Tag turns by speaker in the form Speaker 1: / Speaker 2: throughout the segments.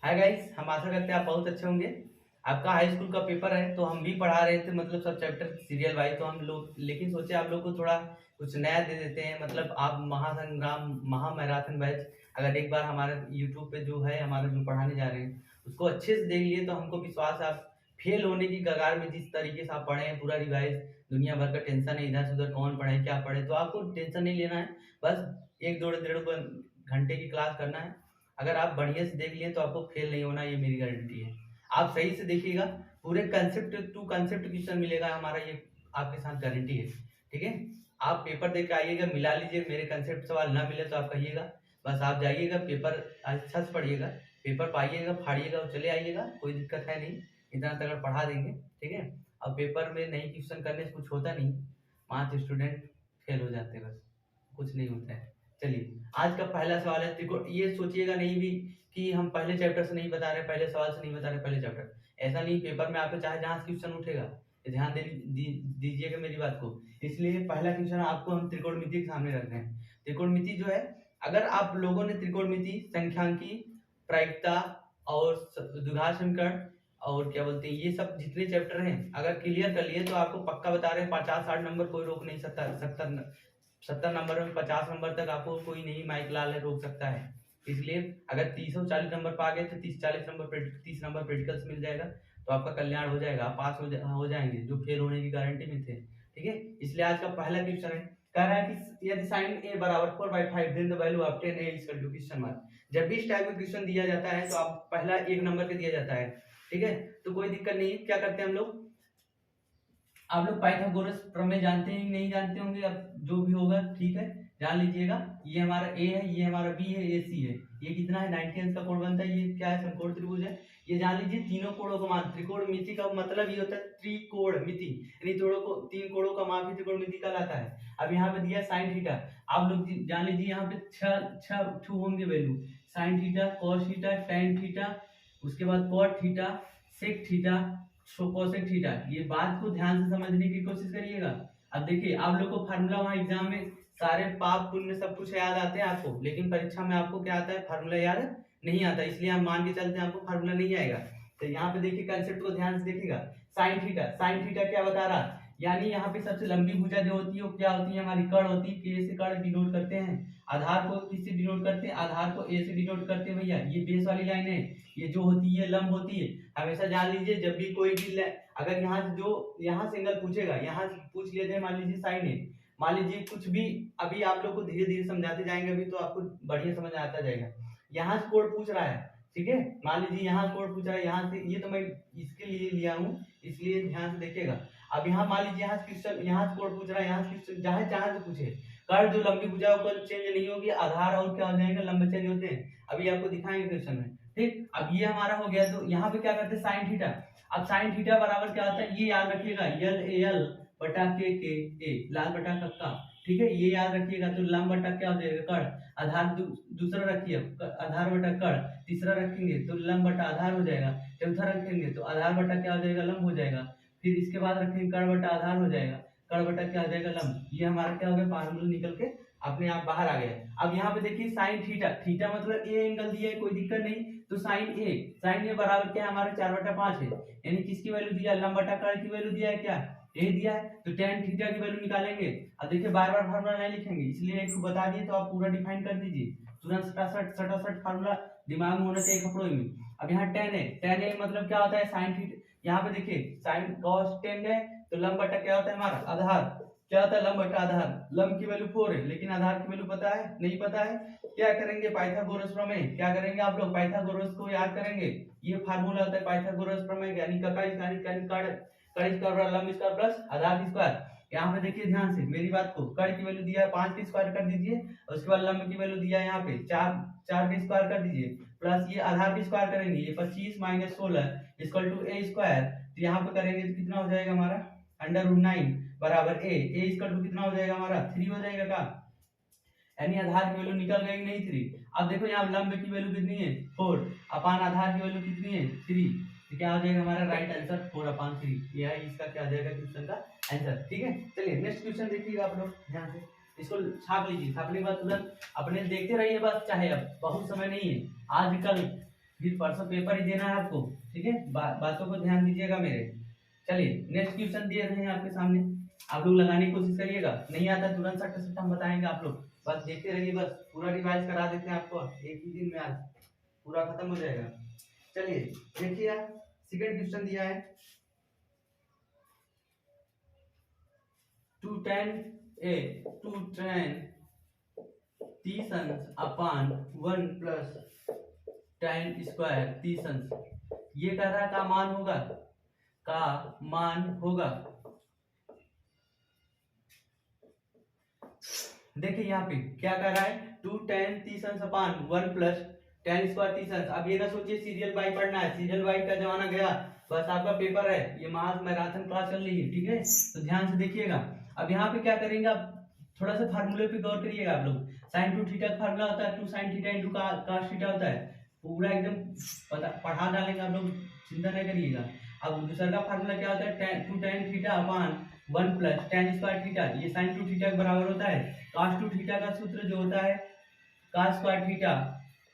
Speaker 1: Hi guys, हम आशा करते हैं आप बहुत अच्छे होंगे। आपका हाई स्कूल का पेपर है तो हम भी पढ़ा रहे थे, मतलब सब चैप्टर सीरियल वाइज। तो हम लोग लेकिन सोचे आप लोग को थोड़ा कुछ नया दे देते हैं। मतलब आप महासंग्राम महामैराथन बैच अगर एक बार हमारे यूट्यूब पे जो है हमारे जो पढ़ाने जा रहे हैं उसको अच्छे से देख लिए तो हमको विश्वास है आप फेल होने की कगार में जिस तरीके से आप पढ़े हैं पूरा रिवाइज। दुनिया भर का टेंशन है, इधर से उधर कौन पढ़े क्या पढ़े, तो आपको टेंशन नहीं लेना है। बस एक दो डेढ़ घंटे की क्लास करना है। अगर आप बढ़िया से देख लिए तो आपको फेल नहीं होना, ये मेरी गारंटी है। आप सही से देखिएगा, पूरे कंसेप्ट टू कंसेप्ट क्वेश्चन मिलेगा हमारा, ये आपके साथ गारंटी है। ठीक है, आप पेपर दे के आइएगा, मिला लीजिए, मेरे कंसेप्ट सवाल ना मिले तो आप कहिएगा। बस आप जाइएगा, पेपर अच्छा से पढ़िएगा, पेपर पाइएगा, फाड़िएगा और चले आइएगा, कोई दिक्कत है नहीं। इतना तगड़ पढ़ा देंगे। ठीक है, अब पेपर में नहीं क्वेश्चन करने से कुछ होता नहीं, 5 स्टूडेंट फेल हो जाते हैं, बस कुछ नहीं होता है। चलिए, आज का पहला सवाल है त्रिकोण। ये सोचिएगा नहीं भी कि हम पहले चैप्टर से नहीं बता रहे, पहले सवाल से नहीं बता रहे पहले चैप्टर, ऐसा नहीं। पेपर में आपको चाहे जहां से क्वेश्चन उठेगा, ये ध्यान दीजिएगा मेरी बात को। इसलिए पहला क्वेश्चन आपको हम त्रिकोणमिति के सामने रख रहे हैं। त्रिकोणमिति जो है, अगर आप लोगों ने त्रिकोणमिति, संख्यांकी, प्रायिकता और द्विघात समीकरण और क्या बोलते हैं, ये सब जितने चैप्टर हैं अगर क्लियर कर लिए तो आपको पक्का बता रहे हैं 50-60 नंबर कोई रोक नहीं सकता। 70 नंबर में 50 नंबर तक आपको कोई नहीं माइक लाल है रोक सकता है। इसलिए अगर 30-40 नंबर पा गए तो 30 नंबर प्रैक्टिकल्स मिल जाएगा, तो आपका कल्याण हो जाएगा, आप पास हो जाएंगे जो फेल होने की गारंटी में थे। ठीक है, इसलिए आज का पहला क्वेश्चन है, कह रहा है कि यदि sin a बराबर 4/5 then the value of 10a is equal to question mark. जब भी इस टाइप का क्वेश्चन दिया जाता है तो आप पहला 1 नंबर पे दिया जाता है। ठीक है, तो कोई दिक्कत नहीं है। क्या करते हैं हम लोग, आप लोग पाइथागोरस प्रमेय जानते हैं नहीं जानते होंगे, अब जो भी होगा ठीक है, जान लीजिएगा। ये हमारा ए है, ये हमारा बी है, ये सी है। ये कितना है, 90 अंश का कोण बनता है। ये क्या है, समकोण त्रिभुज है। ये जान लीजिए, तीनों कोणों का मान। त्रिकोणमिति का मतलब ये होता है त्रिकोणमिति, यानी तीन कोणों का मान भी त्रिकोणमिति कहलाता है। अब यहाँ पे दिया साइन थीटा, आप लोग जान लीजिए यहाँ पे छह होंगे value. Sine theta, cos theta, tan theta, उसके बाद cot theta, sec theta, cosec theta. ये बात को ध्यान से समझने की कोशिश करिएगा। अब देखिए, आप लोग को फार्मूला वहां एग्जाम में सारे पाप पुण्य सब कुछ याद आते हैं आपको, लेकिन परीक्षा में आपको क्या आता है, फार्मूला याद नहीं आता। इसलिए हम मान के चलते हैं आपको फार्मूला नहीं आएगा। तो यहाँ पे देखिए, कंसेप्ट को ध्यान से देखिएगा। साइन थीटा क्या बता रहा, यानी यहाँ पे सबसे लंबी भुजा जो होती है वो क्या होती है, हमारी कर्ण होती है। के से कर्ण डिनोट करते हैं, आधार को किससे डिनोट करते हैं, आधार को ए से डिनोट करते हैं भैया। ये बेस वाली लाइन है, ये जो होती है लंब होती है। हमेशा जान लीजिए, जब भी कोई भी अगर यहाँ से जो यहाँ से एंगल पूछेगा, यहाँ से पूछ लेते हैं, मान लीजिए साइन है, मान लीजिए कुछ भी, अभी आप लोग को धीरे धीरे समझाते जाएंगे, अभी तो आपको बढ़िया समझ आता जाएगा। यहाँ से कोण पूछ रहा है, ठीक है, मान लीजिए यहाँ कोण पूछ रहा है, यहाँ से, ये तो मैं इसके लिए लिया हूँ, इसलिए ध्यान से देखिएगा। अब यहाँ मान लीजिए यहाँ से क्वेश्चन, यहाँ से कोण पूछ रहा है, यहाँ से क्वेश्चन, जहाँ से पूछे, कर्ण जो लंबी भुजा होकर चेंज नहीं होगी, आधार और क्या हो जाएंगे, लंब चेंज होते हैं। अभी आपको दिखाएंगे क्वेश्चन में। ठीक, अब ये हमारा हो गया, तो यहाँ पे क्या करते हैं, साइन थीटा। अब साइन थीटा बराबर क्या होता है, ये याद रखिएगा, एल बटा के ए, लाल बटा कक्का। ठीक है, ये याद रखिएगा। तो लंब बटा क्या हो जाएगा, कर्ण। आधार दूसरा रखिए, आधार बटा कर्ण। तीसरा रखेंगे तो लंब बटा आधार हो जाएगा। चौथा रखेंगे तो आधार बटा क्या हो जाएगा, लंब हो जाएगा। फिर इसके बाद रखेंगे कर्ण बटा आधार हो जाएगा, कर्ण बटा क्या हो जाएगा, लंब। ये हमारा क्या हो गया, फार्मूला निकल के अपने आप बाहर आ गया। अब यहाँ पे देखिए, साइन थीटा, थीटा मतलब ए एंगल दिया है, कोई दिक्कत नहीं। तो साइन ए बराबर क्या है, हमारे 4/5 है, यानी किसकी वैल्यू दिया, लंब बटा कर्ण की वैल्यू दिया है, क्या ए दिया है। तो टेन थीटा की वैल्यू निकालेंगे। अब देखिए, बार बार फार्मूला नहीं लिखेंगे, इसलिए एक बता दिए तो आप पूरा डिफाइन कर दीजिए, तुरंत सटासट फार्मूला दिमाग में होना चाहिए, कपड़ों में। अब यहाँ टेन है, टेन ए मतलब क्या होता है, साइन थीटा। यहाँ पे देखिए, साइन कॉस टेन है, तो लंब बटा क्या होता है हमारा, आधार। क्या होता है, लंब बटा आधार। लंब की वैल्यू 4 है, लेकिन आधार की वैल्यू पता है, नहीं पता है। क्या करेंगे, पाइथागोरस प्रमेय। क्या करेंगे आप लोग, पाइथागोरस को याद करेंगे। ये फार्मूला होता है पाइथागोरस प्रमेय, यानी कर्ण स्क्वायर लंब स्क्वायर प्लस आधार स्क्वायर। यहाँ पे देखिए ध्यान से मेरी बात को, कर्ण की वैल्यू दिया है 5 की स्क्वायर कर दीजिए, और उसके बाद लंब की वैल्यू दिया है यहाँ पे 4 की स्क्वायर कर दीजिए, प्लस ये आधार की स्क्वायर करेंगे, ये 25 - 16 इक्वल टू ए स्क्वायर। तो यहाँ पे करेंगे तो कितना हो जाएगा हमारा, √9 बराबर ए इक्वल टू कितना हो जाएगा हमारा, 3 हो जाएगा का, यानी आधार की वैल्यू निकल गई नहीं, 3। अब देखो यहाँ लंब की वैल्यू कितनी है, 4 अपान आधार की वैल्यू कितनी है, 3। तो क्या हो जाएगा हमारा राइट आंसर 4/3। यह है इसका क्या आ जाएगा क्वेश्चन का आंसर। ठीक है, चलिए नेक्स्ट क्वेश्चन देखिएगा आप लोग ध्यान से, इसको छाप लीजिए, छापने के बाद तुरंत अपने देखते रहिए बस, चाहे अब बहुत समय नहीं है, आज कल फिर परसों पेपर ही देना है आपको, ठीक है। बातों को ध्यान दीजिएगा मेरे। चलिए नेक्स्ट क्वेश्चन दिए रहे हैं आपके सामने, आप लोग लगाने की कोशिश करिएगा। नहीं आता तुरंत सट्टा सट्टा हम बताएंगे, आप लोग बस देखते रहिए, बस पूरा रिवाइज करा देते हैं आपको एक ही दिन में, आज पूरा खत्म हो जाएगा। चलिए देखिए आप, सेकंड क्वेश्चन दिया है 2tan तीसंस अपान 1 प्लस tan स्क्वायर तीसंस, ये कह रहा है का मान होगा, का मान होगा। देखिए यहाँ पे क्या कर रहा है, 2tan तीसंस अपान 1 प्लस tan स्क्वायर तीसंस। अब ये ना सोचिए सीरियल बाई पढ़ना है, सीरियल बाई का जमाना गया, बस आपका पेपर है, ये मास मैराथन क्लास चल रही है, ठीक है। तो ध्यान से देखिएगा। अब यहाँ पे क्या करेंगे, आप थोड़ा सा फार्मूले पे गौर करिएगा आप लोग। साइन 2 थीटा का फार्मूला होता है 2 sin theta into cos theta होता है, पूरा एकदम पढ़ा डालेंगे आप लोग, चिंता नहीं करिएगा। अब दूसरा का फार्मूला क्या होता है, 2 tan theta upon 1 plus tan square theta, ये sin 2 थीटा के बराबर होता है। cos 2 थीटा का सूत्र जो होता है cos square theta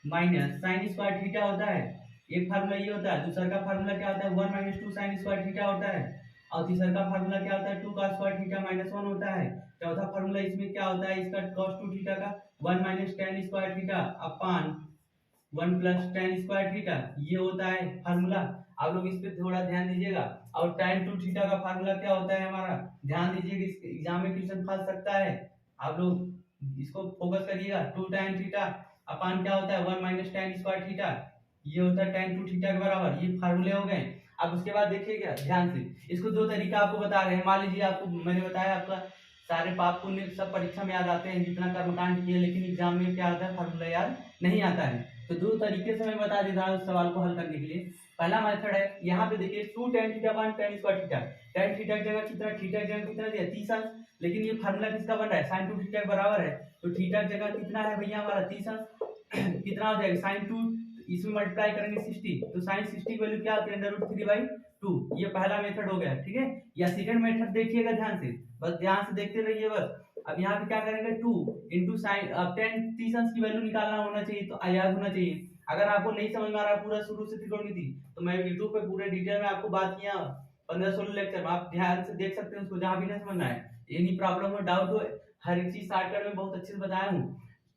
Speaker 1: minus sin square theta होता है, एक फार्मूला ये होता है। दूसरा का फार्मूला क्या होता है 1 माइनस 2 sin स्क्वायर थीटा होता है। और तीसरा का फार्मूला क्या होता है 2 cos स्क्वायर थीटा माइनस 1 होता है। चौथा फार्मूला इसमें क्या होता है, इसका cos 2 थीटा का 1 minus tan square theta upon 1 plus tan square theta, ये होता है फार्मूला। आप लोग इस पे थोड़ा ध्यान दीजिएगा। और tan 2 थीटा का फार्मूला क्या होता है हमारा, ध्यान दीजिएगा, इस एग्जाम में क्वेश्चन फंस सकता है, आप लोग इसको फोकस करिएगा। 2 tan थीटा अपान क्या होता है 1 माइनस tan स्क्वायर थीटा, ये होता है tan 2 थीटा के बराबर, ये फार्मूले हो गए। अब उसके बाद देखिएगा ध्यान से, इसको दो तरीका आपको बता रहे हैं। मान लीजिए आपको मैंने बताया आपका सारे पाप पुण्य सब परीक्षा में याद आते हैं, जितना कर्मकांड किए, लेकिन एग्जाम में क्या आता है फार्मूला याद नहीं आता है। तो दो तरीके से मैं बता देता हूँ उस सवाल को हल करने के लिए। पहला मेथड है, यहाँ पे देखिए 2 tan theta upon tan square theta, tan theta की जगह कितना, थीटा की जगह कितना दिया 30 अंश, लेकिन ये फार्मूला किसका बन रहा है sin 2 थीटा के बराबर है, तो थीटा की जगह कितना है भैया हमारा 30 अंश, कितना हो जाएगा sin 2, इसमें मल्टीप्लाई करेंगे 60, तो sin 60 की वैल्यू क्या होती है √3/2। ये पहला मेथड हो गया, ठीक है। या सेकंड मेथड देखिएगा ध्यान से, बस ध्यान से देखते रहिए बस। अब यहाँ पे क्या करेंगे 2 इंटू साइन, अब tan 30 अंश की वैल्यू निकालना होना चाहिए, तो याद होना चाहिए। अगर आपको नहीं समझ में आ रहा पूरा शुरू से त्रिकोणमिति, तो मैं यूट्यूब पे पूरे डिटेल में आपको बात किया 15-16 लेक्चर में, आप ध्यान से देख सकते हैं उसको, जहाँ भी नहीं समझना है, एनी प्रॉब्लम हो डाउट हो, हर एक चीज शॉर्टकट में बहुत अच्छे से बताया हूँ।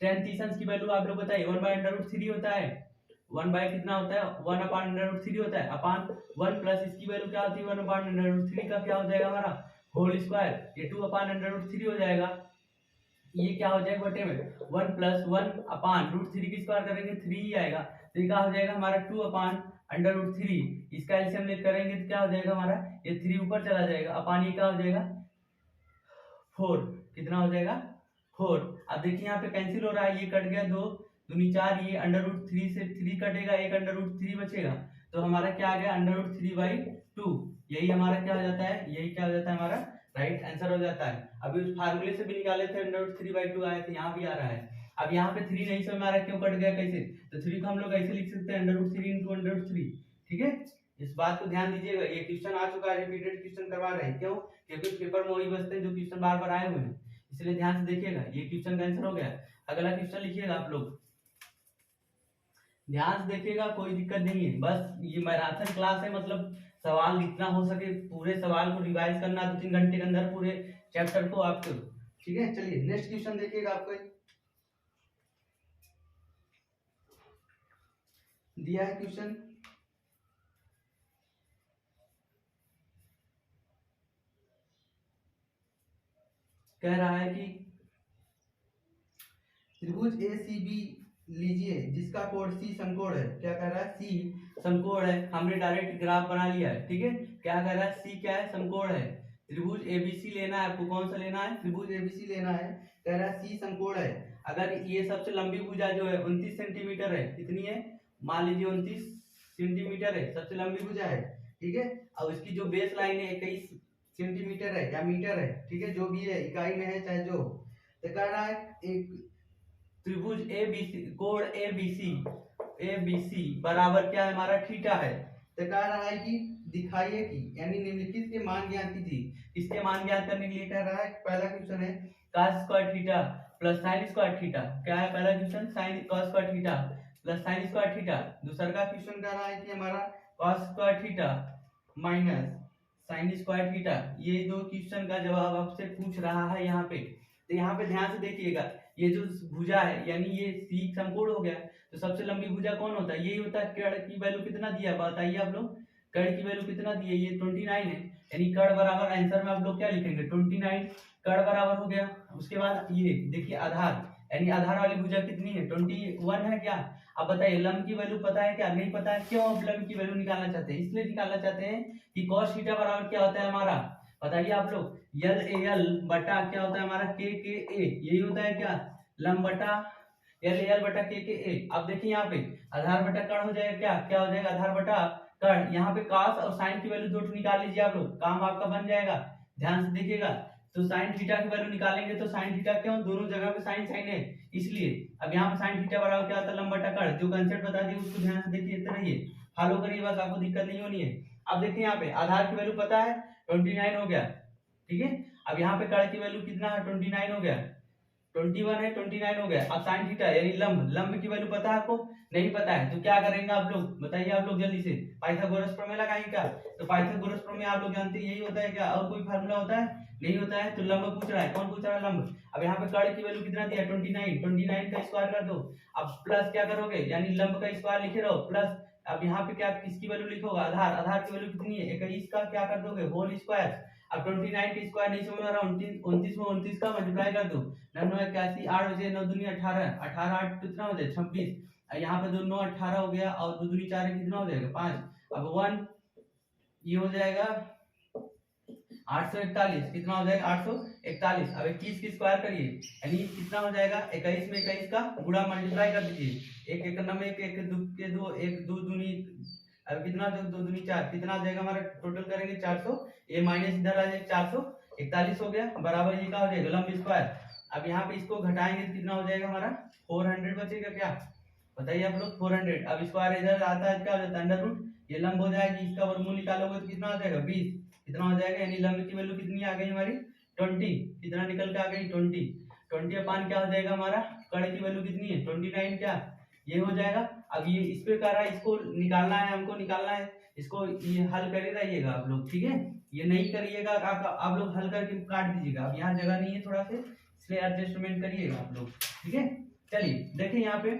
Speaker 1: tan 30 अंश की वैल्यू आप लोग बताइए 1/√3 होता है, 1 बाय कितना होता है 1/√3 होता है, अपान 1 प्लस इसकी वैल्यू क्या होती है 1/√3 का क्या हो जाएगा हमारा होल स्क्वायर, ये 2/√3 हो जाएगा। ये क्या हो जाएगा बटे में 1 प्लस 1 अपान √3 की स्क्वायर करेंगे 3 ही आएगा, तो ये क्या हो जाएगा हमारा 2/√3, इसका एलसीएम लेकर करेंगे तो क्या हो जाएगा हमारा, ये 3 ऊपर चला जाएगा, अपान ये क्या हो जाएगा 4, कितना हो जाएगा 4। अब देखिए यहाँ पे कैंसिल हो रहा है, ये कट गया 2 दूनी 4, ये √3 से 3 कटेगा, एक √3 बचेगा, तो हमारा क्या आ गया √3/2, यही हमारा क्या हो जाता है, यही क्या हो जाता है हमारा राइट आंसर हो जाता है। अभी उस फार्मूले से भी निकाले थे √3/2 आए थे, यहाँ भी आ रहा है। अब यहाँ पे 3 नहीं समझ में आ रहा है, क्यों कट गया कैसे, तो 3 को हम लोग ऐसे लिख सकते हैं √3 × √3, ठीक है। इस बात को ध्यान दीजिएगा, ये क्वेश्चन आ चुका है, रिपीटेड क्वेश्चन करवा रहे हैं, क्यों, क्योंकि पेपर में वही बचते हैं जो क्वेश्चन बार बार आए हुए हैं, इसलिए ध्यान से देखिएगा। ये क्वेश्चन का आंसर हो गया। अगला क्वेश्चन लिखिएगा आप लोग, ध्यान से देखिएगा, कोई दिक्कत नहीं है, बस ये मैराथन क्लास है, मतलब सवाल जितना हो सके पूरे सवाल को रिवाइज करना 2-3 घंटे के अंदर पूरे चैप्टर को आपको, ठीक है। चलिए नेक्स्ट क्वेश्चन देखिएगा, आपको दिया है क्वेश्चन, कह रहा है कि त्रिभुज ACB लीजिए जिसका कोण C समकोण है, क्या कह रहा है C समकोण है, हमने डायरेक्ट ग्राफ बना लिया है, ठीक है। क्या कह रहा है C क्या है समकोण है, त्रिभुज ABC लेना है आपको, कौन सा लेना है त्रिभुज ABC लेना है, कह रहा है C समकोण है। अगर ये सबसे लंबी भुजा जो है 29 सेंटीमीटर है, कितनी है मान लीजिए 29 सेंटीमीटर है, सबसे लंबी भुजा है, ठीक है। और इसकी जो बेस लाइन है 21 सेंटीमीटर है या मीटर है, ठीक है, जो भी है इकाई में है चाहे जो, तो कह रहा है एक त्रिभुज ABC कोण ABC बराबर क्या है हमारा थीटा है, तो कह रहा है कि दिखाइए कि यानी निम्नलिखित के मान ज्ञात कीजिए। इसके मान ज्ञात करने के लिए कह रहा है, पहला क्वेश्चन है cos square theta plus sin square theta, क्या है पहला question sin cos square theta plus sine square theta. दूसरा का क्वेश्चन कह रहा है कि हमारा cos square theta minus sine square theta. ये दो क्वेश्चन का जवाब आपसे पूछ रहा है यहाँ पे। तो यहाँ पे ध्यान से देखिएगा, ये जो भुजा है यानी ये सी समकोण हो गया, तो सबसे लंबी भुजा कौन होता है? यही होता है। कर्ण की वैल्यू कितना दिया बताइए आप लोग, कर्ण की वैल्यू कितना दी है? ये 29 है, यानी कर्ण बराबर आंसर में आप लोग क्या लिखेंगे? 29 कर्ण बराबर हो गया। उसके बाद ये देखिए आधार, यानी आधार वाली भुजा कितनी है? 21 है क्या? अब बताइए लंब की वैल्यू पता है क्या? नहीं पता है। क्यों अब लंब की वैल्यू निकालना चाहते हैं? इसलिए निकालना चाहते हैं कि cos थीटा बराबर क्या होता है हमारा, बताइए आप लोग? यल ए यल बटा क्या होता है हमारा? के ए। यही होता है क्या? लंब बटा यल ए यल बटा के ए। अब देखिए यहाँ पे आधार बटा कर्ण हो जाएगा, क्या क्या हो जाएगा? आधार बटा कर्ण। यहाँ पे cos और sin की वैल्यू दो निकाल लीजिए आप लोग, काम आपका बन जाएगा। ध्यान से देखिएगा, तो sin थीटा की वैल्यू निकालेंगे तो sin थीटा, क्यों? दोनों जगह पे sin sin है इसलिए। अब यहाँ पे sin थीटा बराबर क्या होता है? लंब बटा कर्ण। जो कंसेप्ट बता दिए उसको ध्यान से देखिए, इतना ही है, फॉलो करिए बस, आपको दिक्कत नहीं होनी है। अब देखिए यहाँ पे आधार की वैल्यू पता है 29 हो गया, ठीक है। अब यहाँ पे कर्ण की वैल्यू कितना है? 29 हो गया, 21 है, 29 हो गया। अब साइन थीटा यानी लंब की वैल्यू पता है आपको? नहीं पता है, तो क्या करेंगे आप लोग? बताइए आप लोग जल्दी से, पाइथागोरस प्रमेय लगाएंगे क्या? तो पाइथागोरस प्रमेय आप लोग जानते हैं यही होता है क्या? और कोई फार्मूला होता है? नहीं होता है। तो लंब पूछ रहा है, कौन पूछ रहा है? लंब। अब यहाँ पे कर्ण की वैल्यू कितना दिया? 29, 29 का स्क्वायर कर दो। अब प्लस क्या करोगे? यानी लंब का स्क्वायर लिखे रहो प्लस। अब यहाँ पे क्या किसकी वैल्यू लिखोगे? आधार। आधार की वैल्यू कितनी है? 21 का क्या कर दोगे? Whole square. अब 29 का स्क्वायर नहीं समझ में आ रहा, 29 में 29 का मल्टीप्लाई कर दो। 9 81, 8 बजे 9 दूनी 18, 18 8 कितना हो जाए? 26। यहाँ पे 2 9 18 हो गया, और 2 दूनी 4 कितना हो जाएगा? 5। अब 1 ये हो जाएगा 841, कितना हो जाएगा? 841। अब 21 की स्क्वायर करिए, यानी कितना हो जाएगा? 21 में 21 का गुणा मल्टीप्लाई कर दीजिए। एक एक नंबर एक एक दो के दो, एक दो दूनी, अब कितना? दो दो दूनी 4, कितना आ जाएगा हमारा? टोटल करेंगे 400, ये माइनस इधर आ जाएगा, 441 हो गया, बराबर ये क्या हो जाएगा? लंब स्क्वायर। अब यहाँ पे इसको घटाएंगे तो कितना हो जाएगा हमारा? 400 बचेगा क्या? बताइए आप लोग। 400। अब स्क्वायर इधर आता है, क्या हो जाता है? Under root. ये लंब हो जाएगी, इसका वर्गमूल निकालोगे तो कितना हो जाएगा? 20। कितना हो जाएगा? यानी लंब की वैल्यू कितनी आ गई हमारी? 20। कितना निकल के आ गई? 20। 20 अपान क्या हो जाएगा हमारा? कर्ण की वैल्यू कितनी है? 29 क्या? ये हो जाएगा। अब ये इस पे कर रहा है, इसको निकालना है, हमको निकालना है इसको। ये हल करे रहिएगा आप लोग, ठीक है। ये नहीं करिएगा, आप लोग हल करके काट दीजिएगा। अब यहाँ जगह नहीं है थोड़ा से, इसलिए एडजस्टमेंट करिएगा आप लोग, ठीक है। चलिए देखिए यहाँ पे,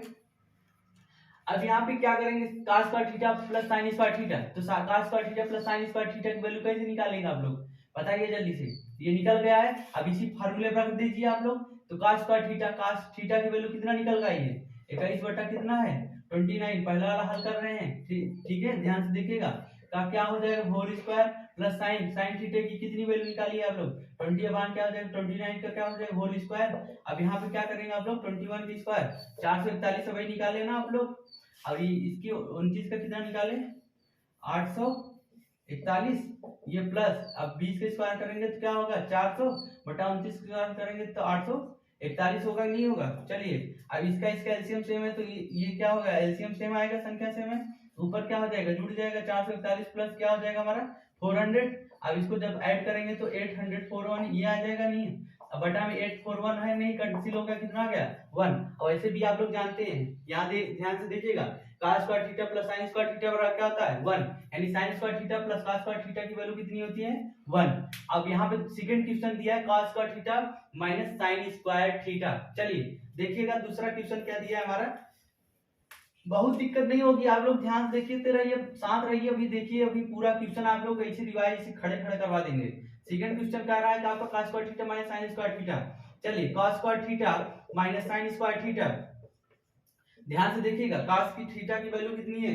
Speaker 1: अब यहाँ पे क्या करेंगे? cos square theta plus sin square theta. तो cos square theta plus sin square theta की वैल्यू कैसे निकालेंगे आप लोग? बताइए जल्दी से। ये निकल गया है, अब इसी फार्मूले पर रख दीजिए आप लोग। तो cos square theta, cos theta की वैल्यू कितना निकल गई है? 21 बटा कितना है? 29। पहला वाला हल कर रहे हैं, ठीक है, ध्यान से देखिएगा। का क्या हो जाएगा? Whole square plus sin theta की कितनी वैल्यू निकाली है आप लोग? 20 अपान क्या हो जाएगा? 29 का क्या हो जाएगा? Whole square. अब यहाँ पे क्या करेंगे आप लोग? 21 की स्क्वायर, 441 वही निकाले ना आप लोग। अब ये इसकी 29 का कितना निकाले? 841। ये प्लस, अब 20 के स्क्वायर करेंगे तो क्या होगा? 400 बटा 29 के स्क्वायर करेंगे तो 841 होगा, नहीं होगा? चलिए, अब इसका एलसीएम सेम है, तो ये क्या होगा? एलसीएम सेम आएगा, संख्या सेम है, ऊपर क्या हो जाएगा? जुड़ जाएगा। 441 प्लस क्या हो जाएगा हमारा? 400। अब इसको जब ऐड करेंगे तो 841 ये आ जाएगा, नहीं? अब बटा में 841 है, नहीं कैंसिल हो गया, कितना आ गया? 1। और ऐसे भी आप लोग जानते हैं, यहाँ ध्यान से देखिएगा, cos square theta plus sin square theta बराबर क्या होता है? 1। यानी sin square theta plus cos square theta की वैल्यू कितनी होती है? 1। अब यहाँ पे सेकंड क्वेश्चन दिया है cos square theta minus sin square theta. चलिए देखिएगा दूसरा क्वेश्चन क्या दिया है हमारा। बहुत दिक्कत नहीं होगी, आप लोग ध्यान से देखते रहिए, शांत रहिए। अभी देखिए, अभी पूरा क्वेश्चन आप लोग ऐसे रिवाइज से खड़े खड़े करवा देंगे। सेकंड क्वेश्चन कह रहा है कि आपका cos square theta minus sin square theta. चलिए cos square theta minus sin square theta, ध्यान से देखिएगा। cos की थीटा की वैल्यू कितनी है?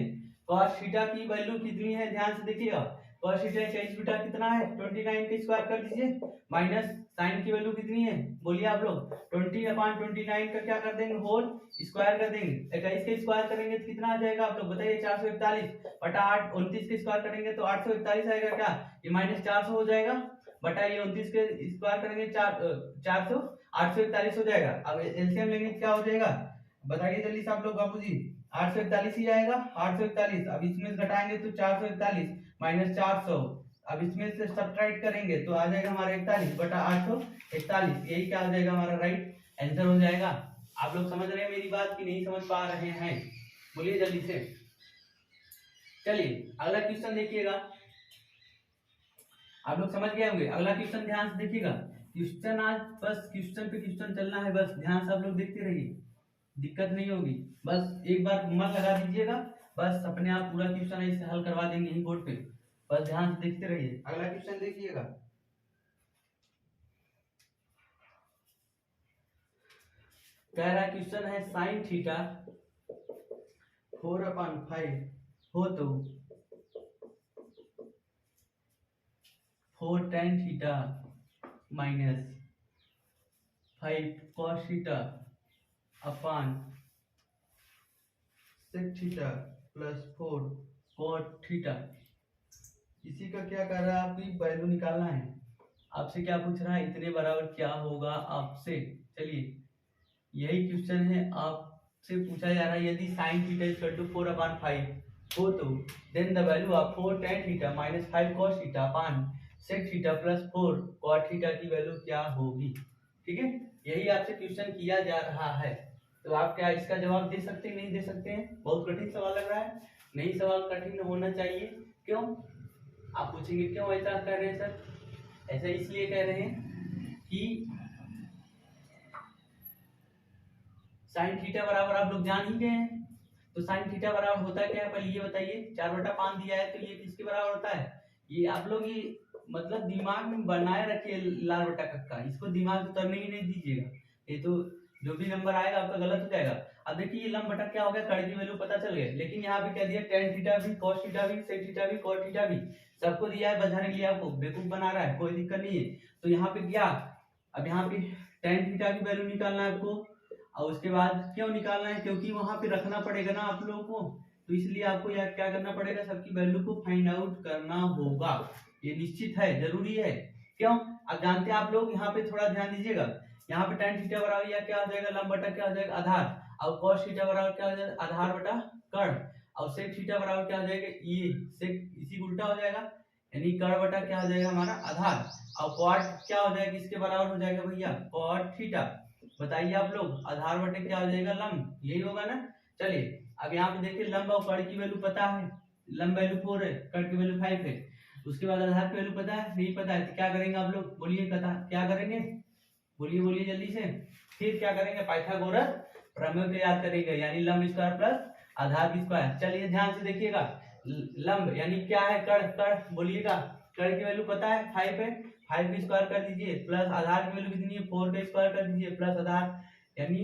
Speaker 1: cos थीटा की वैल्यू कितनी है? ध्यान से देखिएगा। cos थीटा 21 बीटा कितना है? 29 का स्क्वायर कर दीजिए, माइनस sin की वैल्यू कितनी है? बोलिए आप लोग। 20 अपान 29 का क्या कर देंगे? होल स्क्वायर कर देंगे। 21 का स्क्वायर करेंगे तो कितना आ जाएगा आप लोग? बताइए। 441 बटा 8, 29 का स्क्वायर करेंगे तो 841 आएगा क्या? ये माइनस 400 हो जाएगा, बटा ये 29 के स्क्वायर करेंगे 400, 841 हो जाएगा। अब एलसीएम लेंगे क्या हो जाएगा? बताइए जल्दी से आप लोग बाबूजी। 841 ही आएगा, 841। अब इसमें से घटाएंगे तो 441 माइनस 400, अब इसमें से सब्ट्रैक्ट करेंगे तो आ जाएगा हमारा 41 बटा 841। यही क्या हो जाएगा हमारा? राइट आंसर हो जाएगा। आप लोग समझ रहे हैं मेरी बात की नहीं समझ पा रहे हैं? बोलिए जल्दी से। चलिए अगला क्वेश्चन देखिएगा, आप लोग समझ गए होंगे। अगला क्वेश्चन ध्यान से देखिएगा। क्वेश्चन आज बस क्वेश्चन पे क्वेश्चन चलना है, बस ध्यान से आप लोग देखते रहिए, दिक्कत नहीं होगी। बस एक बार मन लगा दीजिएगा, बस अपने आप पूरा क्वेश्चन ऐसे हल करवा देंगे यही बोर्ड पे। बस ध्यान से देखते रहिए। अगला क्वेश्चन देखिएगा, कह रहा क्वेश्चन है साइन थीटा 4/5 हो तो 4 tan theta minus 5 cos theta अपान 6 थीटा प्लस 4 cot थीटा। इसी का क्या कर रहा है, आपकी वैल्यू निकालना है। आपसे क्या पूछ रहा है, इतने बराबर क्या होगा आपसे। चलिए यही क्वेश्चन है, आपसे पूछा जा रहा है यदि साइन थीटा इक्वल टू 4/5 हो तो then the value of 4 tan theta minus 5 cos theta upon sec theta plus 4 cot theta की वैल्यू क्या होगी। ठीक है, यही आपसे क्वेश्चन किया जा रहा है। तो आप क्या इसका जवाब दे सकते हैं, नहीं दे सकते हैं? बहुत कठिन सवाल लग रहा है? नहीं, सवाल कठिन होना चाहिए। क्यों? आप पूछेंगे क्यों ऐसा कर रहे हैं सर? ऐसा इसलिए कह रहे हैं कि साइन थीटा बराबर आप लोग जान ही गए हैं। तो साइन थीटा बराबर होता क्या है, पहले ये बताइए। 4/5 दिया है तो ये किसके बराबर होता है? ये आप लोग ये मतलब दिमाग में बनाए रखिए, लाल बटा कक्का, इसको दिमाग में उतरने ही नहीं दीजिएगा। ये तो जो भी नंबर आएगा आपका गलत हो जाएगा। अब देखिए ये लंब बटा क्या हो गया, कड़ की वैल्यू पता चल गया, लेकिन यहाँ पे क्या दिया, tan थीटा भी, cos थीटा भी, sec थीटा भी, cot थीटा भी, सबको दिया है। बजाने के लिए आपको बेवकूफ बना रहा है, कोई दिक्कत नहीं है। तो यहाँ पे क्या, अब यहाँ पे tan थीटा की वैल्यू निकालना है आपको, और उसके बाद क्यों निकालना है, क्योंकि वहां पे रखना पड़ेगा ना आप लोगों को, तो इसलिए आपको यार क्या करना पड़ेगा, सबकी वैल्यू को फाइंड आउट करना होगा। ये निश्चित है, जरूरी है। क्यों? अब जानते हैं आप लोग, यहाँ पे थोड़ा ध्यान दीजिएगा। यहाँ पे tan थीटा बराबर या क्या हो जाएगा, लंब बटा क्या हो जाएगा, आधार, और cos थीटा बराबर क्या हो जाएगा, आधार बटा कर्ण, और sec थीटा बराबर क्या हो जाएगा, ये sec इसी उल्टा हो जाएगा, यानी कर्ण बटा क्या हो जाएगा हमारा आधार, और cot क्या हो जाएगा, किसके बराबर हो जाएगा भैया, cot थीटा। बताइए आप लोग, आधार बटे क्या हो जाएगा, लंब, यही होगा ना। चलिए अब यहाँ पे देखिए, लंब और कर्ण की वैल्यू पता है, लंब वैल्यू 4 है, कर्ण की वैल्यू 5 है। उसके बाद आधार की वैल्यू पता है, नहीं पता है, तो क्या करेंगे आप लोग, बोलिए कथा क्या करेंगे, बोलिए बोलिए जल्दी से। फिर क्या करेंगे, पाइथागोरस प्रमेय को याद करेंगे, यानी लंब स्क्वायर प्लस आधार की स्क्वायर। चलिए ध्यान से देखिएगा, लंब यानी क्या है, कर्ण, कर्ण बोलिएगा, कर्ण की वैल्यू पता है 5 है, 5 की स्क्वायर कर दीजिए, प्लस आधार की वैल्यू कितनी है, 4 का स्क्वायर कर दीजिए, प्लस आधार, यानी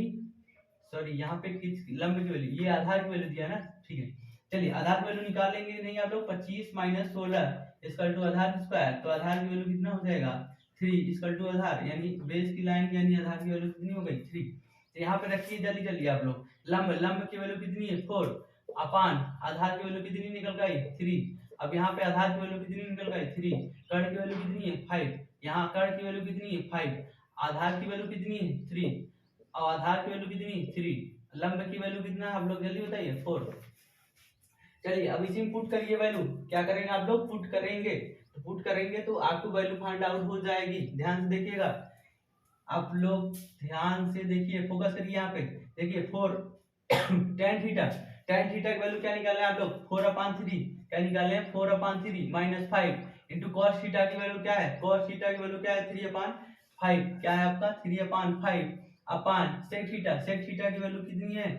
Speaker 1: सॉरी यहाँ पे किस लंब की वैल्यू, ये आधार की वैल्यू दिया ना, ठीक है। चलिए आधार की वैल्यू निकालेंगे, नहीं आप लोग, 25 माइनस 16 इक्वल टू आधार की स्क्वायर, तो आधार की वैल्यू कितना हो जाएगा, 3 इक्वल टू आधार, यानी बेस की लाइन यानी आधार की वैल्यू कितनी हो गई, 3। तो यहाँ पे रखिए जल्दी जल्दी आप लोग, लंब, लंब की वैल्यू कितनी है, 4 अपान आधार की वैल्यू कितनी निकल गई, 3। अब यहाँ पे आधार की वैल्यू कितनी निकल गई, 3, कर्ण की वैल्यू कितनी है, 5, यहाँ कर्ण की वैल्यू कितनी है, 5, आधार की वैल्यू कितनी है, 3, और आधार की वैल्यू कितनी है, 3, लंब की वैल्यू कितना है आप लोग जल्दी बताइए, 4। चलिए अब इसी में पुट करिए वैल्यू, क्या करेंगे आप लोग, पुट करेंगे, तो पुट करेंगे तो आपको वैल्यू फाइंड आउट हो जाएगी। ध्यान से देखिएगा आप लोग, ध्यान से देखिए, फोकस करिए यहाँ पे, देखिए 4 tan थीटा, tan थीटा की वैल्यू क्या निकाले आप लोग, 4/3, क्या निकाले, 4/3 माइनस 5 इंटू cos थीटा की वैल्यू क्या है, cos थीटा की वैल्यू क्या है, 3/5, क्या है आपका 3/5 अपान sec थीटा, sec थीटा की वैल्यू कितनी है,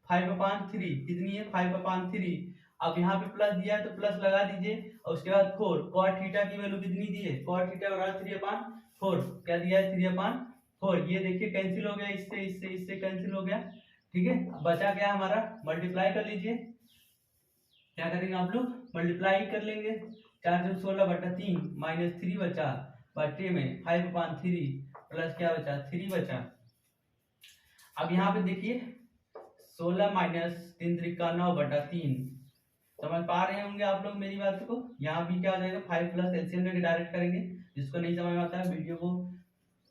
Speaker 1: 5/3, कितनी है, 5/3। अब यहाँ पे प्लस दिया है तो प्लस लगा दीजिए, और उसके बाद 4 cot थीटा की वैल्यू कितनी दी है, cot थीटा बराबर 3/4, क्या दिया है, 3/4। ये देखिए कैंसिल हो गया, इससे इससे इससे कैंसिल हो गया, ठीक है। अब बचा क्या हमारा, मल्टीप्लाई कर लीजिए, क्या करेंगे आप लोग, मल्टीप्लाई कर लेंगे, 4×16/3 माइनस 3 बचा, बटे में 5/3 प्लस क्या बचा, 3 बचा। अब यहाँ पे देखिए 16 माइनस 3×9/3, समझ पा रहे होंगे आप लोग मेरी बात को। यहाँ भी क्या हो जाएगा, 5 प्लस एलसीएम लेके डायरेक्ट करेंगे, जिसको नहीं समझ में आता है वीडियो को,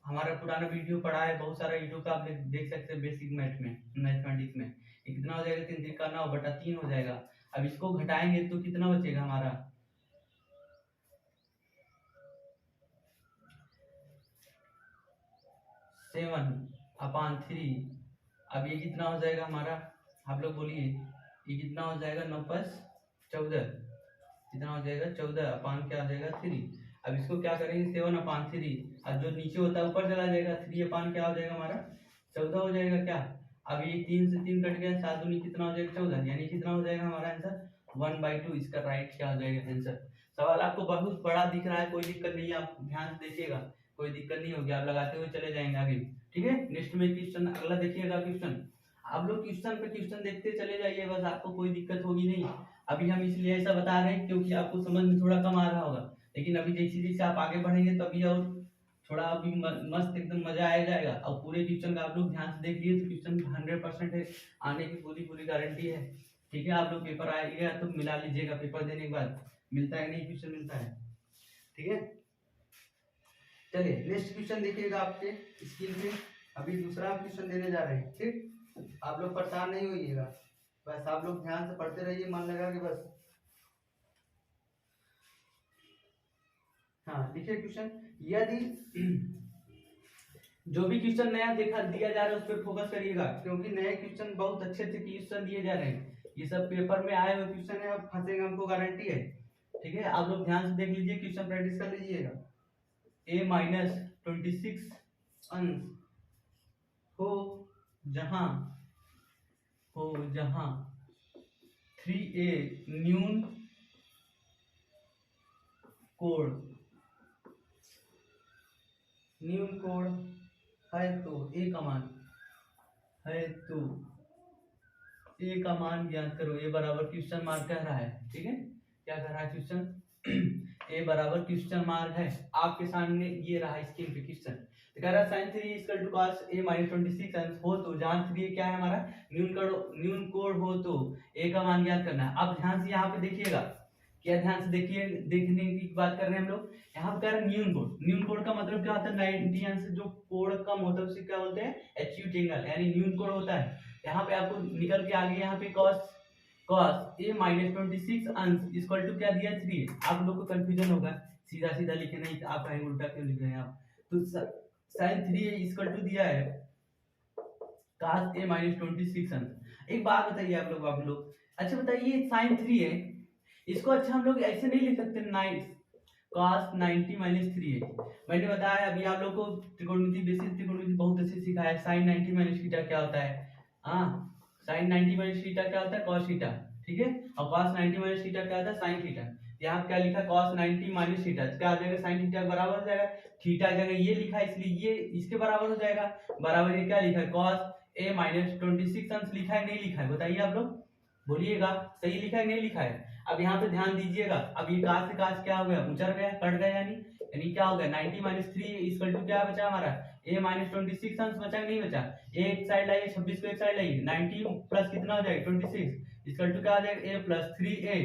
Speaker 1: हमारा पुराना वीडियो पड़ा है बहुत सारा यूट्यूब का, आप देख सकते हैं बेसिक मैथ में, मैथमेटिक्स में। ये कितना हो जाएगा, 3×9/3 हो जाएगा। अब इसको घटाएंगे तो कितना बचेगा हमारा, 7/3। अब ये कितना हो जाएगा हमारा, आप लोग बोलिए, ये कितना हो जाएगा 9+14, कितना हो जाएगा 14 अपान क्या हो जाएगा 3। अब इसको क्या करेंगे 7/3, अब जो नीचे होता है ऊपर चला जाएगा, 3 अपान क्या हो जाएगा हमारा 14 हो जाएगा क्या। अब ये 3 से 3 कट गया, 7 दूनी कितना हो जाएगा 14, यानी कितना हो जाएगा हमारा आंसर 1/2। इसका राइट क्या हो जाएगा आंसर। सवाल आपको बहुत बड़ा दिख रहा है, कोई दिक्कत नहीं है, आप ध्यान से देखिएगा, कोई दिक्कत नहीं होगी, आप लगाते हुए चले जाएंगे आगे। ठीक है, नेक्स्ट में क्वेश्चन अगला देखिएगा क्वेश्चन। आप लोग क्वेश्चन पे क्वेश्चन देखते चले जाइए, बस आपको कोई दिक्कत होगी नहीं। अभी हम इसलिए ऐसा बता रहे हैं क्योंकि आपको समझ में थोड़ा कम आ रहा होगा, लेकिन अभी जैसे जैसे आप आगे बढ़ेंगे तभी और थोड़ा अभी मस्त एकदम मजा आ जाएगा। और पूरे क्वेश्चन का आप लोग ध्यान से देख लिए तो क्वेश्चन 100% है, आने की पूरी पूरी गारंटी है। ठीक है, आप लोग पेपर आएगा तो मिला लीजिएगा, पेपर देने के बाद मिलता है नहीं क्वेश्चन मिलता है। ठीक है, चलिए नेक्स्ट क्वेश्चन देखिएगा आपके स्क्रीन पे। अभी दूसरा क्वेश्चन देने जा रहे हैं। ठीक, आप लोग परेशान नहीं होइएगा, बस आप लोग ध्यान से पढ़ते रहिए, मन लगा के बस। हाँ लिखिए क्वेश्चन। यदि जो भी क्वेश्चन नया देखा दिया जा रहा है उस पर फोकस करिएगा, क्योंकि नए क्वेश्चन बहुत अच्छे अच्छे क्वेश्चन दिए जा रहे हैं। ये सब पेपर में आए हुए क्वेश्चन है, अब फंसेगा हमको गारंटी है। ठीक है, आप लोग ध्यान से देख लीजिए, क्वेश्चन प्रैक्टिस कर लीजिएगा। A-26 अंश हो जहां 3A न्यून कोण है तो A का मान A का मान ज्ञात करो। A बराबर क्वेश्चन मार्क कह रहा है। ठीक है, क्या कह रहा है क्वेश्चन A बराबर क्वेश्चन मार्क है, आपके सामने ये रहा स्क्रीन पे क्वेश्चन। तो कह रहा है sin 3 equal to cos A-26 अंश हो तो जहां 3 क्या है हमारा न्यून कोण हो तो A का मान ज्ञात करना है। अब ध्यान से यहाँ पे देखिएगा, क्या ध्यान से देखिए, देखने की बात कर रहे हैं हम लोग। यहाँ पे कह रहे हैं न्यून कोण का मतलब क्या होता है 90 अंश से जो कोण कम होता है उसे क्या बोलते हैं एक्यूट एंगल, यानी न्यून कोण होता है। यहाँ पे आपको निकल के आगे यहाँ पे cos A-26 अंश इक्वल टू क्या दिया 3। आप लोग को कंफ्यूजन होगा, सीधा सीधा लिखे नहीं, आप कहीं उल्टा क्यों लिख रहे हैं आप। तो sin 3 इक्वल टू दिया है cos A-26 अंश। एक बात बताइए आप लोग अच्छा बताइए, sin 3 है, इसको अच्छा हम लोग ऐसे नहीं लिख सकते cos 90 - 3 है। मैंने बताया अभी आप लोग को त्रिकोणमिति बेसिक त्रिकोणमिति बहुत अच्छे सिखाया है। sin 90 - थीटा क्या होता है, हाँ sin 90 - थीटा क्या होता है cos थीटा। ठीक है, और cos 90 - थीटा क्या होता है sin थीटा। यहाँ क्या लिखा cos 90 - थीटा, क्या हो जाएगा sin थीटा बराबर हो जाएगा, थीटा जगह ये लिखा है इसलिए ये इसके बराबर हो जाएगा। बराबर ये क्या लिखा है cos A-26 अंश लिखा है नहीं लिखा है, बताइए आप लोग बोलिएगा, सही लिखा है नहीं लिखा है। अब यहाँ पे ध्यान दीजिएगा, अब ये काश से काश क्या हो गया उचर गया कट गया, यानी क्या हो गया 90 - 3 इक्वल टू क्या बचा हमारा A-26 अंश बचा नहीं बचा। एक साइड लाइए 26 को एक साइड लाइए, 90 प्लस कितना हो जाएगा 26 इक्वल टू क्या हो जाएगा A + 3A,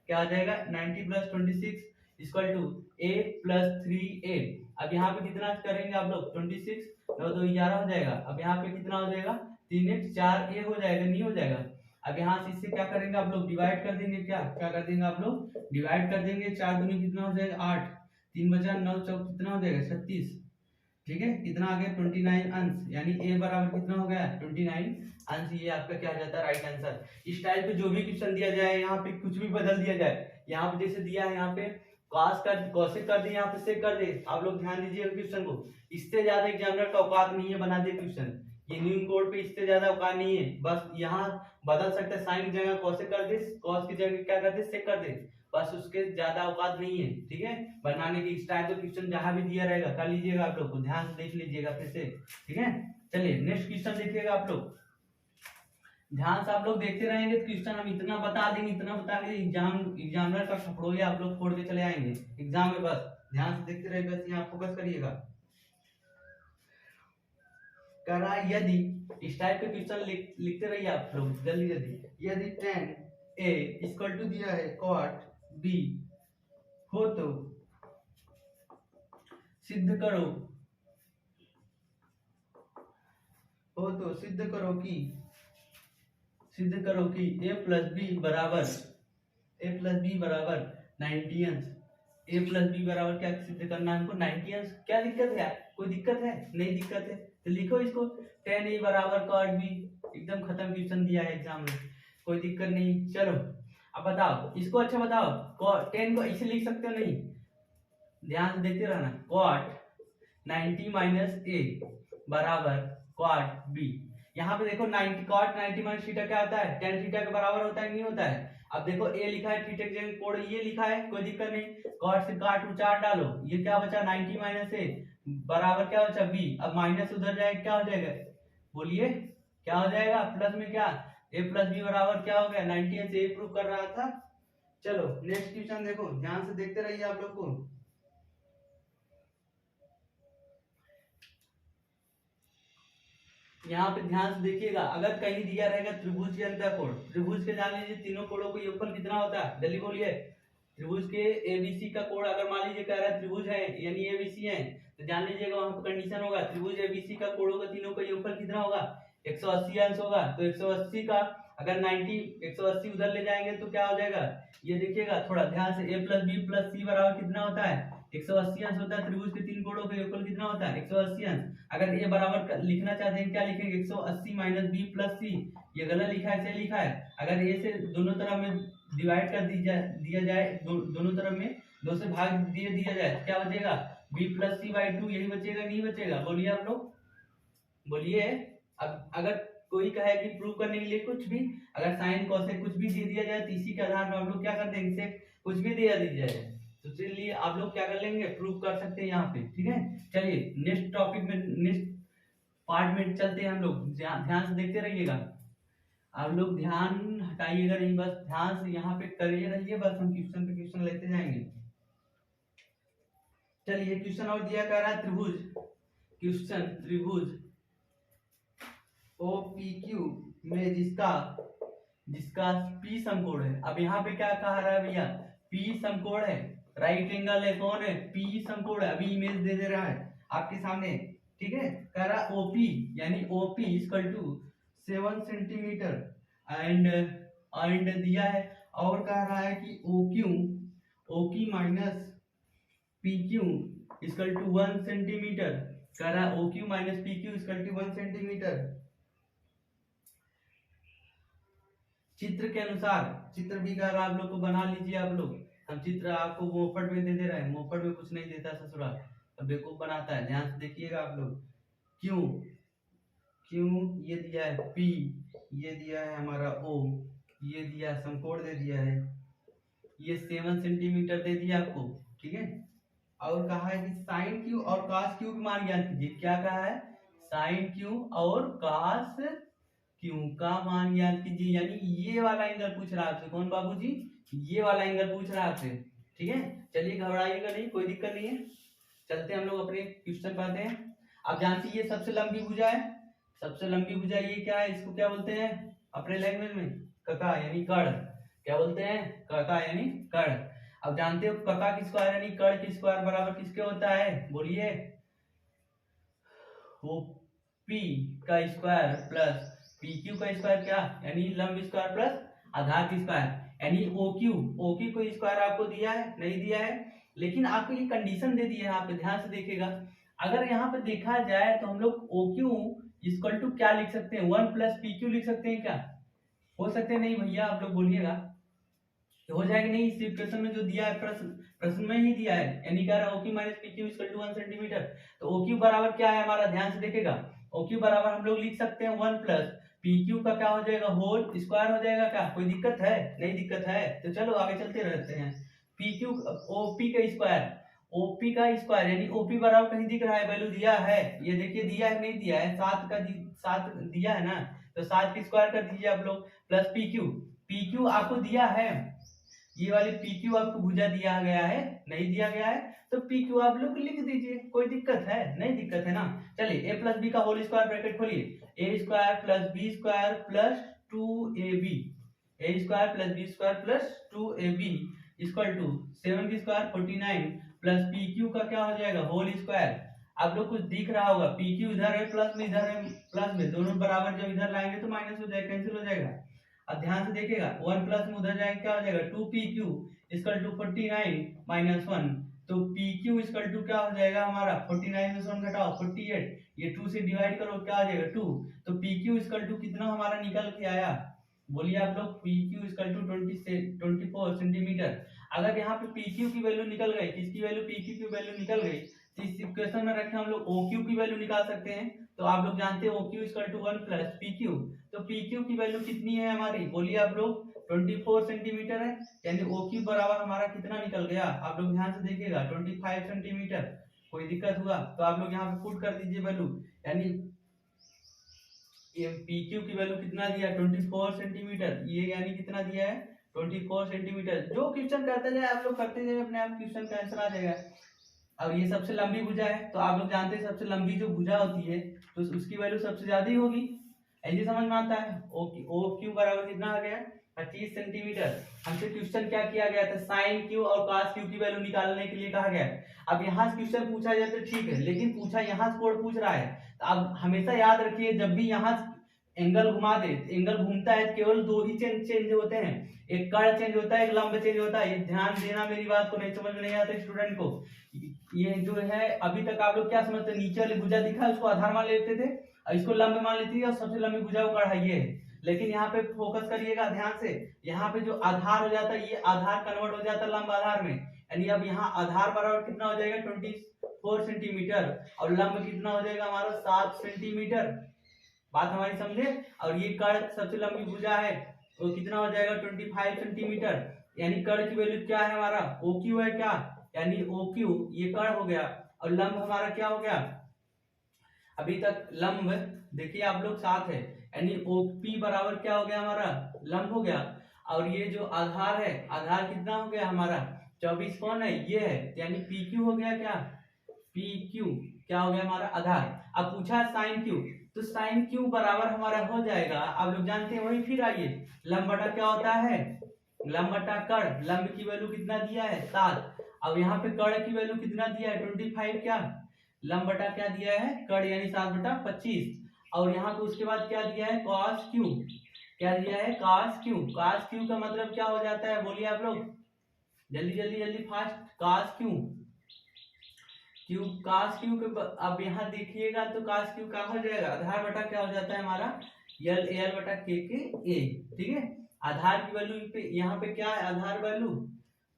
Speaker 1: क्या हो जाएगा 90 + 26 इक्वल टू A + 3A। अब यहाँ पे कितना करेंगे आप लोग 26 9 2 11 हो जाएगा। अब यहाँ पे कितना हो जाएगा 3x 4A हो जाएगा, नहीं हो जाएगा। अब यहाँ से इससे क्या करेंगे आप लोग डिवाइड कर देंगे, क्या कर देंगे आप लोग डिवाइड कर देंगे। 4 दूनी कितना हो जाएगा 8, 3 बचा 9 चौक कितना हो जाएगा 36। ठीक है, कितना आ गया 29 अंश, यानी A बराबर कितना हो गया 29 अंश। ये आपका क्या आ जाता है राइट आंसर। इस टाइप पे जो भी क्वेश्चन दिया जाए यहाँ पे कुछ भी बदल दिया जाए, यहाँ पे जैसे दिया है यहाँ पे कॉसेक कर दे, यहाँ पे सेक कर दे। आप लोग ध्यान दीजिए क्वेश्चन को, इससे ज्यादा एग्जामिनर का औकात नहीं है बना दे क्वेश्चन। ये न्यून कोड पे इससे ज्यादा औकात नहीं है, बस यहाँ बदल सकते हैं, साइन की जगह कॉसेक कर दे, कॉस की जगह क्या कर दे सेक कर दे, बस उसके ज्यादा औकात नहीं है। ठीक है, बनाने की स्टाइल तो क्वेश्चन जहां भी दिया रहेगा कर लीजिएगा, आप लोग को ध्यान से देख लीजिएगा फिर से। ठीक है, चलिए नेक्स्ट क्वेश्चन देखिएगा आप लोग, ध्यान से आप लोग देखते रहेंगे तो क्वेश्चन हम इतना बता देंगे एग्जामिनर का खपड़ोया आप लोग फोड़ के चले आएंगे एग्जाम में। बस ध्यान से देखते रहिए, बस यहाँ फोकस करिएगा। कह रहा है यदि इस टाइप के क्वेश्चन लिखते रहिए आप लोग जल्दी जल्दी। यदि tan A इक्वल टू दिया है cot B हो तो सिद्ध करो A + B बराबर 90 अंश। A + B बराबर क्या सिद्ध करना है हमको 90 अंश। क्या दिक्कत है यार, कोई दिक्कत है नहीं, दिक्कत है तो लिखो इसको tan A बराबर cot B, एकदम खत्म क्वेश्चन दिया है एग्जाम में। कोई दिक्कत नहीं। चलो अब बताओ इसको, अच्छा बताओ 10 को इसे लिख सकते हो नहीं, ध्यान से देखते रहना। कॉट 90 माइनस ए बराबर कॉट बी। यहाँ पे देखो 90 कॉट 90 माइनस थीटा क्या होता है, tan थीटा के बराबर होता है नहीं होता है। अब देखो ए लिखा है, थीटा के जगह कोण ये लिखा है, कोई दिक्कत नहीं। कॉट से काट उचार डालो, ये क्या बचा 90 माइनस ए बराबर क्या बचा बी। अब माइनस उधर जाएगा क्या हो जाएगा, बोलिए क्या हो जाएगा, प्लस में क्या ए प्लस बी बराबर क्या हो गया 90 से ए प्रूव कर रहा था। चलो नेक्स्ट क्वेश्चन देखो, ध्यान से देखते रहिए आप लोग को। यहाँ पे ध्यान से देखिएगा, अगर कहीं दिया रहेगा त्रिभुज के अंतर कोण, त्रिभुज के जान लीजिए तीनों कोणों का योगफल कितना होता है, जल्दी बोलिए। त्रिभुज के एबीसी का कोण अगर मान लीजिए कह रहा है त्रिभुज है यानी एबीसी है, तो जान लीजिएगा वहां पर कंडीशन होगा त्रिभुज एबीसी का कोणों का तीनों का योगफल कितना होगा 180 अंश होगा। तो 180 का अगर 90 180 उधर ले जाएंगे तो क्या हो जाएगा, ये देखिएगा थोड़ा ध्यान से, ए प्लस बी प्लस सी बराबर कितना होता है 180 अंश होता है। त्रिभुज के तीन कोणों का योगफल कितना होता है 180 अंश। अगर ये बराबर लिखना चाहते हैं क्या लिखेंगे 180 माइनस बी प्लस सी, ये गलत लिखा है सही लिखा है। अगर ए से दोनों तरफ में डिवाइड कर दिया जाए दोनों तरफ में दो से भाग दिया जाए क्या बचेगा b प्लस सी बाई 2, यही बचेगा नहीं बचेगा, बोलिए आप लोग बोलिए। अब अगर कोई कहे कि प्रूव करने के लिए कुछ भी, अगर साइन कोसेक कुछ भी दे दिया जाए तो इसी के आधार पर आप लोग क्या करते हैं, इसे कुछ भी दे दिया जाए तो चलिए आप लोग क्या कर लेंगे प्रूव कर सकते हैं यहाँ पे, ठीक है। चलिए नेक्स्ट टॉपिक में नेक्स्ट पार्ट में चलते हैं हम लोग, ध्यान से देखते रहिएगा आप लोग, ध्यान हटाइएगा नहीं, बस ध्यान से यहाँ पे करिए रहिए, बस हम क्वेश्चन पे क्वेश्चन लेते जाएंगे। चलिए क्वेश्चन और दिया कह रहा है त्रिभुज, क्वेश्चन त्रिभुज OPQ में जिसका P समकोण है। अब यहाँ पे क्या कहा रहा है भैया, P समकोण है, राइट एंगल है, कौन है P समकोण है। अभी इमेज दे रहा है आपके सामने, ठीक है। कह रहा OP यानी OP equal to 7 centimetre and दिया है, और कह रहा है कि OQ minus PQ equal to 1 centimetre. कह रहा है OQ minus PQ equal to 1 centimetre. चित्र के अनुसार, चित्र भी कह रहा आप लोग को बना लीजिए आप लोग, हम चित्र आपको मोफत में दे रहे हैं, मोफत में कुछ नहीं देता ससुरा, अब बेवकूफ बनाता है। ध्यान से देखिएगा आप लोग, क्यों ये दिया है P, ये दिया है हमारा O, ये दिया है समकोण दे दिया है, ये 7 सेंटीमीटर दे दिया आपको, ठीक है। और कहा है कि साइन क्यू और कास क्यू की मान ज्ञात कीजिए। क्या कहा है, साइन क्यू और कास क्यू का मान ज्ञात कीजिए, यानी ये वाला एंगल पूछ रहा है आपसे, कौन बाबूजी, ये वाला एंगल पूछ रहा है आपसे, ठीक है। चलिए घबराइएगा नहीं, कोई दिक्कत नहीं है, चलते हम लोग अपने क्वेश्चन पाते हैं। आप जानते हैं ये सबसे लंबी भुजा है, सबसे लंबी भुजा ये क्या है, इसको क्या बोलते हैं अपने लैंग्वेज में, कका यानी कड़, क्या बोलते हैं कका यानी कड़। अब जानते हो कका की स्क्वायर यानी कड़ की स्क्वायर बराबर किसके होता है, बोलिए वो P का स्क्वायर प्लस PQ का स्क्वायर, क्या यानी लंब स्क्वायर प्लस आधार की स्क्वायर, यानी OQ को स्क्वायर आपको दिया है नहीं दिया है, लेकिन आपको ये कंडीशन दे दी है यहाँ पे, ध्यान से देखिएगा। अगर यहाँ पे देखा जाए तो हम लोग OQ इक्वल टू क्या लिख सकते हैं 1 प्लस PQ लिख सकते हैं, क्या हो सकते हैं नहीं भैया, आप लोग बोलिएगा हो जाएगा नहीं, इस इक्वेशन में जो दिया है प्रश्न में ही दिया है, यानी कह रहा है OQ minus PQ equal to 1 centimetre. तो OQ बराबर क्या है हमारा, ध्यान से देखिएगा, OQ बराबर हम लोग लिख सकते हैं 1 प्लस PQ का क्या हो जाएगा होल स्क्वायर हो जाएगा, क्या कोई दिक्कत है नहीं दिक्कत है, तो चलो आगे चलते रहते हैं। PQ OP का स्क्वायर, OP का स्क्वायर यानी OP बराबर कहीं दिख रहा है, वैल्यू दिया है, ये देखिए दिया है नहीं दिया है, 7 दिया है ना, तो 7 की स्क्वायर कर दीजिए आप लोग, प्लस PQ आपको दिया है, ये वाली PQ आपको भुजा दिया गया है नहीं दिया गया है, तो PQ आप लोग लिख दीजिए, कोई दिक्कत है नहीं दिक्कत है ना। चलिए a प्लस बी का होल स्क्वायर ब्रैकेट खोलिए, a square plus B square plus 2ab, a square plus B square plus 2ab equal to 7 की स्क्वायर 49 प्लस PQ का क्या हो जाएगा होल स्क्वायर। आप लोग कुछ दिख रहा होगा PQ इधर है प्लस में, इधर है प्लस में, दोनों बराबर जब इधर लाएंगे तो माइनस हो जाएगा, कैंसिल हो जाएगा। अब ध्यान से देखिएगा 1 प्लस में उधर जाएगा क्या हो जाएगा 2PQ इक्वल टू 49 माइनस 1, तो PQ इक्वल टू क्या हो जाएगा हमारा 49 में से 1 घटाओ 48, ये 2 से डिवाइड करो क्या आ जाएगा 2, तो PQ इक्वल टू कितना हमारा निकल के आया बोलिए आप लोग, P Q equal to 24 centimetre. अगर यहाँ पे पी क्यू की वैल्यू निकल गई, किसकी वैल्यू, पी क्यू की वैल्यू निकल गई, तो इस इक्वेशन में रखे हम लोग ओ क्यू की वैल्यू निकाल सकते हैं। तो आप लोग जानते हैं O Q equal to 1 plus P Q. तो पी क्यू की वैल्यू कितनी है हमारी, बोलिए आप लोग, 24 सेंटीमीटर है। यानी ओ क्यू बराबर हमारा कितना निकल गया, आप लोग ध्यान से देखिएगा, 25 सेंटीमीटर। कोई दिक्कत हुआ तो आप लोग यहाँ पे पुट कर दीजिए वैल्यू। यानी पी क्यू की वैल्यू कितना दिया, 24 सेंटीमीटर। ये यानी कितना दिया है, 24 सेंटीमीटर। जो क्वेश्चन करते जाए आप लोग करते जाए, अपने आप क्वेश्चन का आंसर आ जाएगा। अब ये सबसे लंबी भुजा है, तो आप लोग जानते हैं सबसे लंबी जो भुजा होती है तो उसकी वैल्यू सबसे ज्यादा ही होगी। ऐसे समझ में आता है। ओ क्यू बराबर कितना आ गया, 25 सेंटीमीटर। हमसे क्वेश्चन क्या किया गया था, साइन क्यू और कॉस क्यू की वैल्यू निकालने के लिए कहा गया है। अब यहाँ से क्वेश्चन पूछा जाए तो ठीक है, लेकिन पूछा यहाँ से कोड पूछ रहा है, तो अब हमेशा याद रखिए, जब भी यहाँ एंगल घुमा दे, एंगल घूमता है, केवल दो ही चेंज होते हैं, एक कर्ण चेंज होता है, एक लंब चेंज होता है। ये ध्यान देना, मेरी बात को नहीं समझ में नहीं आता स्टूडेंट को। ये जो है अभी तक आप लोग क्या समझते हैं, नीचे वाली भुजा दिखा उसको आधार मान लेते थे, और इसको लंब मान लेती है, और सबसे लंबी भुजा को कढ़ाई है। लेकिन यहाँ पे फोकस करिएगा ध्यान से, यहाँ पे जो आधार हो जाता है, ये आधार कन्वर्ट हो जाता है लंब आधार में। यानी अब यहाँ आधार बराबर कितना हो जाएगा, 24 सेंटीमीटर, और लंब कितना हो जाएगा हमारा, 7 सेंटीमीटर। बात हमारी समझे। और ये कर्ण सबसे लंबी भुजा है, तो कितना हो जाएगा, 25 सेंटीमीटर। यानी कर्ण की वैल्यू क्या है हमारा, ओ क्यू है क्या, यानी ओ क्यू ये कर्ण हो गया, और लंब हमारा क्या हो गया, अभी तक लंब देखिए आप लोग साथ है, यानी ओपी बराबर क्या हो गया हमारा, लंब हो गया। और ये जो आधार है, आधार कितना हो गया हमारा, 24 कौन है, ये है, यानी पी क्यू हो गया क्या, पी क्यू क्या हो गया हमारा आधार। अब पूछा साइन क्यू, तो साइन क्यू बराबर हमारा हो जाएगा, आप लोग जानते हैं वही, फिर आइए, लंब बटा क्या होता है, लंब बटा कर्ण। लंब की वैल्यू कितना दिया है, 7। अब यहाँ पे कर्ण की वैल्यू कितना दिया है, 25 क्या, लंब बटा क्या दिया है, कर्ण, यानी 7/25। और यहाँ पे उसके बाद क्या दिया है, cos क्यू, क्या दिया है, cos क्यू। cos क्यू का मतलब क्या हो जाता है, बोलिए आप लोग, जल्दी जल्दी जल्दी fast, cos Q, Q cos Q के अब यहाँ देखिएगा तो cos क्यू क्या हो जाएगा, आधार बटा क्या हो जाता है हमारा, यल एल बटा के ए, ठीक है। आधार की वैल्यू पे यहाँ पे क्या है, आधार वैल्यू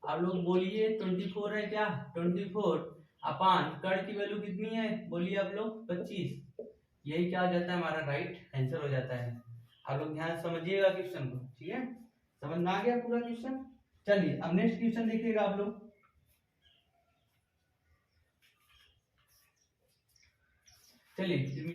Speaker 1: आप लोग बोलिए 24 है क्या, 24 अपान कर्ण की वैल्यू कितनी है, बोलिए आप लोग 25। यही क्या हो जाता है हमारा राइट आंसर हो जाता है। आप लोग ध्यान समझिएगा क्वेश्चन को, ठीक है, समझ में आ गया पूरा क्वेश्चन। चलिए अब नेक्स्ट क्वेश्चन देखिएगा आप लोग। चलिए